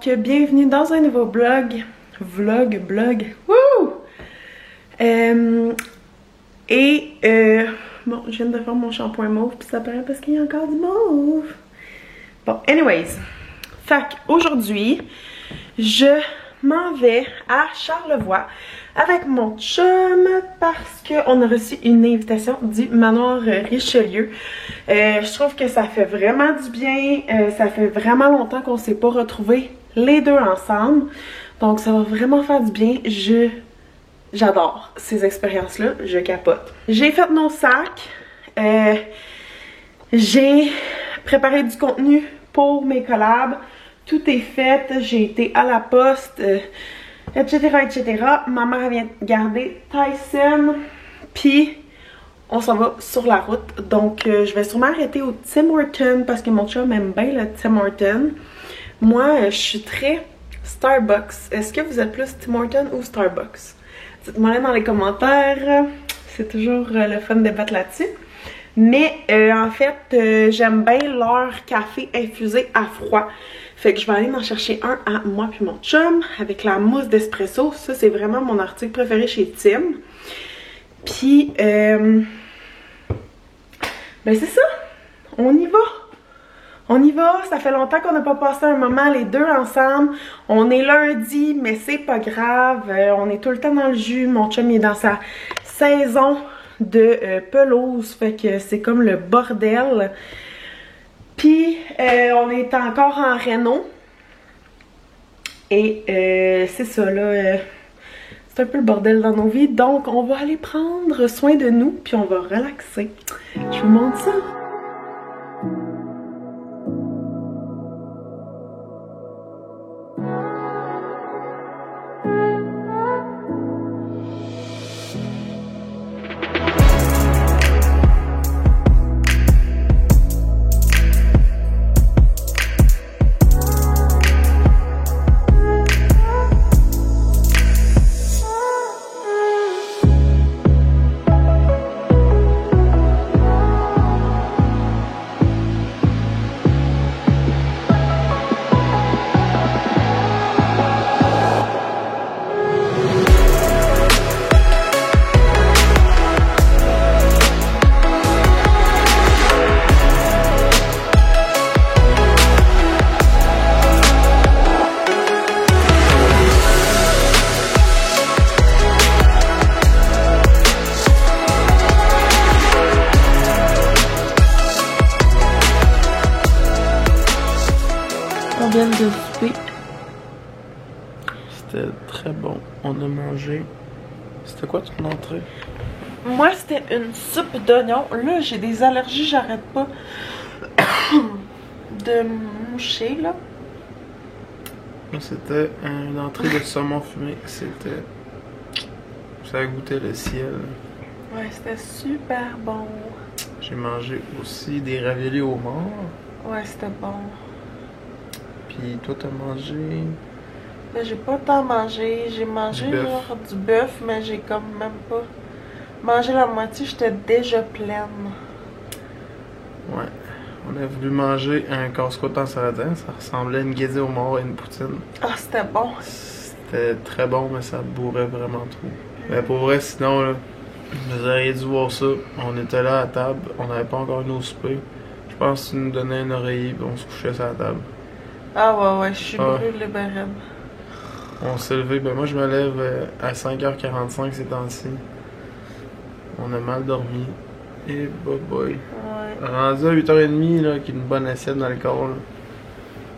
Donc, bienvenue dans un nouveau blog. Blog. Wouh! Bon, je viens de faire mon shampoing mauve, puis ça paraît parce qu'il y a encore du mauve. Bon, anyways. Fait qu'aujourd'hui, je m'en vais à Charlevoix avec mon chum parce qu'on a reçu une invitation du Manoir Richelieu. Je trouve que ça fait vraiment du bien. Ça fait vraiment longtemps qu'on ne s'est pas retrouvés les deux ensemble. Donc ça va vraiment faire du bien. J'adore ces expériences-là. Je capote. J'ai fait mon sac. J'ai préparé du contenu pour mes collabs. Tout est fait. J'ai été à la poste. Etc. Ma mère vient garder Tyson, puis on s'en va sur la route. Donc, je vais sûrement arrêter au Tim Hortons parce que mon chum aime bien le Tim Hortons. Moi, je suis très Starbucks. Est-ce que vous êtes plus Tim Hortons ou Starbucks? Dites-moi dans les commentaires. C'est toujours le fun de débattre là-dessus. Mais en fait, j'aime bien leur café infusé à froid. Fait que je vais aller m'en chercher un à moi puis mon chum avec la mousse d'espresso. Ça, c'est vraiment mon article préféré chez Tim. Puis, ben c'est ça. On y va. On y va. Ça fait longtemps qu'on n'a pas passé un moment les deux ensemble. On est lundi, mais c'est pas grave. On est tout le temps dans le jus. Mon chum il est dans sa saison de pelouse. Fait que c'est comme le bordel. Puis, on est encore en réno. Et c'est ça, là. C'est un peu le bordel dans nos vies. Donc, on va aller prendre soin de nous. Puis, on va relaxer. Je vous montre ça. On vient de souper. C'était très bon. On a mangé. C'était quoi ton entrée? Moi, c'était une soupe d'oignon. Là, j'ai des allergies, j'arrête pas de moucher, là. Moi, c'était une entrée de saumon fumé. C'était... Ça goûtait le ciel. Ouais, c'était super bon. J'ai mangé aussi des raviolis au mort. Ouais, c'était bon. Puis toi, t'as mangé... Mais j'ai pas tant mangé. J'ai mangé genre du bœuf, mais j'ai comme même pas mangé la moitié. J'étais déjà pleine. Ouais. On a voulu manger un casse-croûte en saradin. Ça ressemblait à une guédille au mort et une poutine. Ah, c'était bon. C'était très bon, mais ça bourrait vraiment trop. Mais pour vrai, sinon, là, vous auriez dû voir ça. On était là à table. On n'avait pas encore nos soupers. Je pense que tu nous donnais un oreiller et on se couchait sur la table. Ah ouais, je suis brûlée barème. On s'est levé, ben moi je me lève à 5h45 ces temps-ci. On a mal dormi. Et boy. Ouais. Rendu à 8h30, là, qui est une bonne assiette dans le corps, là.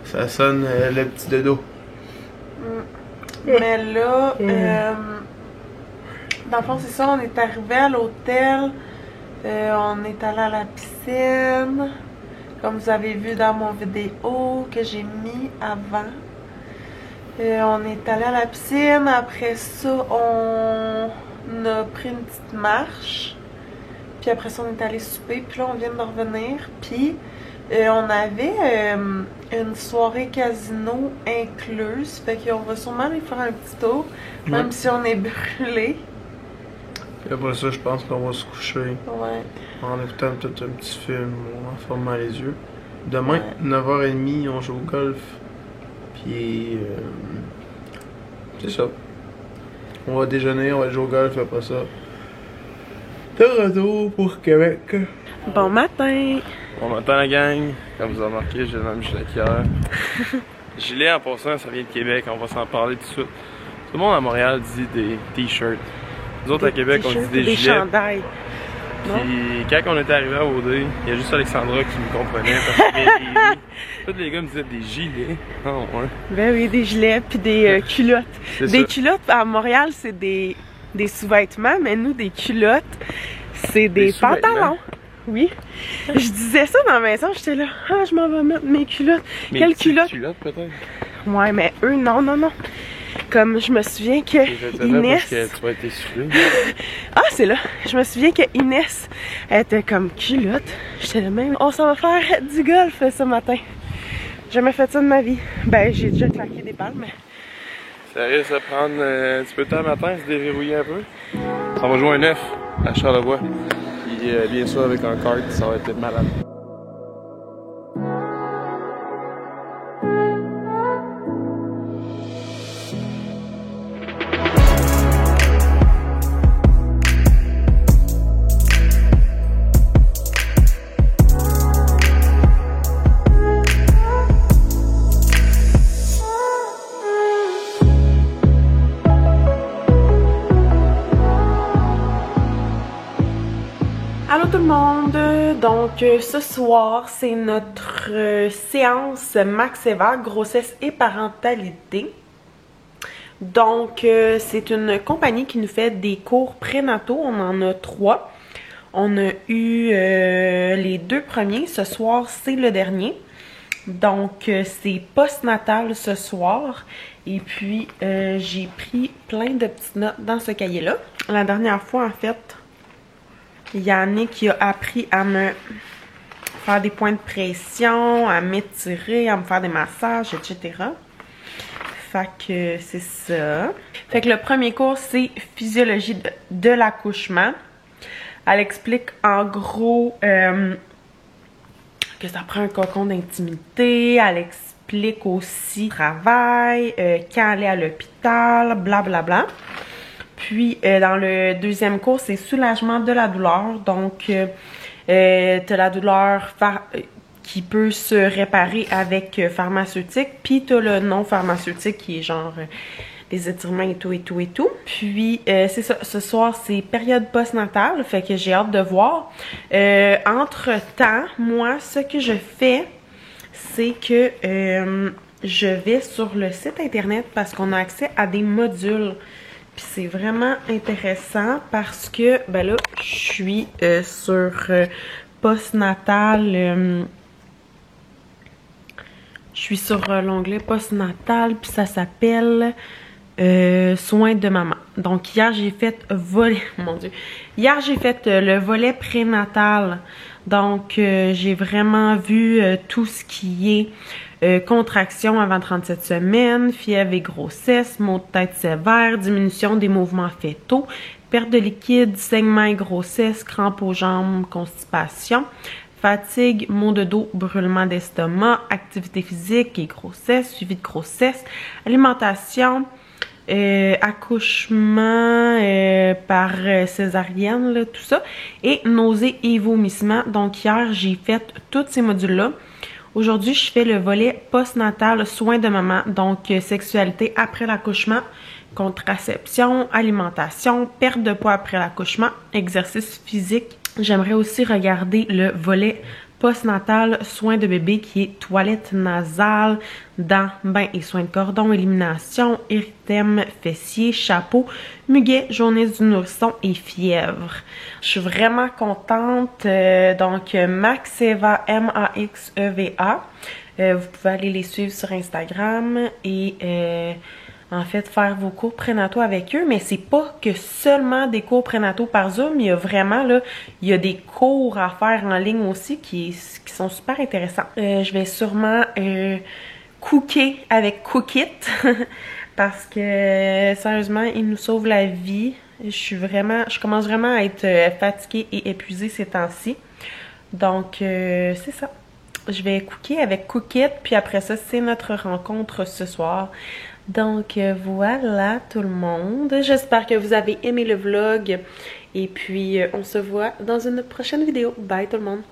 Ça sonne le petit dodo. Mais là, dans le fond, c'est ça, on est arrivé à l'hôtel. On est allé à la piscine. Comme vous avez vu dans mon vidéo que j'ai mis avant. On est allé à la piscine. Après ça, on a pris une petite marche. Puis après ça, on est allé souper. Puis là, on vient de revenir. Puis on avait une soirée casino incluse. Fait qu'on va sûrement aller faire un petit tour. Même si on est brûlé. Et après ça, je pense qu'on va se coucher. Ouais. En écoutant peut-être un petit film, en fermant les yeux. Demain, 9h30, on joue au golf. Puis Puis, c'est ça. On va déjeuner, on va jouer au golf après ça. De retour pour Québec. Bon matin! Bon matin la gang. Comme vous avez remarqué, j'ai le même gilet qu'hier. Gilet en passant, ça vient de Québec, on va s'en parler tout de suite. Tout le monde à Montréal dit des t-shirts. Nous autres à Québec, on dit des gilets. Chandails. Puis quand on était arrivé à OD, il y a juste Alexandra qui me comprenait parce que tous les gars me disaient des gilets. Oh, ouais. Ben oui, des gilets puis des culottes. Des ça. Culottes à Montréal, c'est des sous-vêtements, mais nous, des culottes, c'est des pantalons. Oui. Je disais ça dans la maison, j'étais là, ah, je m'en vais mettre mes culottes. Quelles culottes? Culottes peut-être? Ouais, mais eux, non. Comme je me souviens que Inès... Parce que tu vas être essoufflée. Ah, c'est là. Je me souviens que Inès était comme culotte. J'étais là même. On s'en va faire du golf ce matin. J'ai jamais fait ça de ma vie. Ben, j'ai déjà claqué des balles, mais... Ça risque de prendre un petit peu de temps le matin, se déverrouiller un peu. On va jouer un 9 à Charlevoix. Puis bien sûr avec un kart, ça va être malade. Allô tout le monde! Donc ce soir, c'est notre séance Maxeva, grossesse et parentalité. Donc c'est une compagnie qui nous fait des cours prénataux, on en a 3. On a eu les 2 premiers, ce soir c'est le dernier. Donc c'est postnatal ce soir. Et puis j'ai pris plein de petites notes dans ce cahier-là. La dernière fois en fait, Yannick a appris à me faire des points de pression, à m'étirer, à me faire des massages, etc. Fait que c'est ça. Fait que le premier cours, c'est physiologie de l'accouchement. Elle explique en gros que ça prend un cocon d'intimité. Elle explique aussi le travail, quand aller à l'hôpital, blablabla. Puis, dans le deuxième cours, c'est soulagement de la douleur. Donc, t'as la douleur qui peut se réparer avec pharmaceutique. Puis, t'as le non pharmaceutique qui est genre des étirements et tout, et tout, et tout. Puis, c'est ça. Ce soir, c'est période postnatale. Fait que j'ai hâte de voir. Entre-temps, moi, ce que je fais, c'est que je vais sur le site internet parce qu'on a accès à des modules. Puis c'est vraiment intéressant parce que, ben là, je suis sur postnatal. Je suis sur l'onglet postnatal, puis ça s'appelle soins de maman. Donc hier, j'ai fait volet, mon Dieu. Hier, j'ai fait le volet prénatal. Donc, j'ai vraiment vu tout ce qui est contraction avant 37 semaines, fièvre et grossesse, maux de tête sévère, diminution des mouvements fœtaux, perte de liquide, saignement et grossesse, crampes aux jambes, constipation, fatigue, maux de dos, brûlement d'estomac, activité physique et grossesse, suivi de grossesse, alimentation, accouchement par césarienne, là, tout ça, et nausées et vomissements. Donc hier, j'ai fait tous ces modules-là. Aujourd'hui, je fais le volet postnatal, soins de maman, donc sexualité après l'accouchement, contraception, alimentation, perte de poids après l'accouchement, exercice physique. J'aimerais aussi regarder le volet postnatal, soins de bébé qui est toilette nasale, dents, bain et soins de cordon, élimination, érythème fessier, chapeau, muguet, jaunisse du nourrisson et fièvre. Je suis vraiment contente. Donc Maxeva, M-A-X-E-V-A. Vous pouvez aller les suivre sur Instagram et en fait faire vos cours prénataux avec eux, mais c'est pas que seulement des cours prénataux par Zoom, il y a vraiment là, il y a des cours à faire en ligne aussi qui sont super intéressants. Je vais sûrement cooker avec Cookit parce que sérieusement, il nous sauve la vie. Je commence vraiment à être fatiguée et épuisée ces temps-ci. Donc c'est ça. je vais cooker avec Cookit, puis après ça, c'est notre rencontre ce soir. Donc voilà tout le monde. J'espère que vous avez aimé le vlog. Et puis on se voit dans une prochaine vidéo. Bye tout le monde!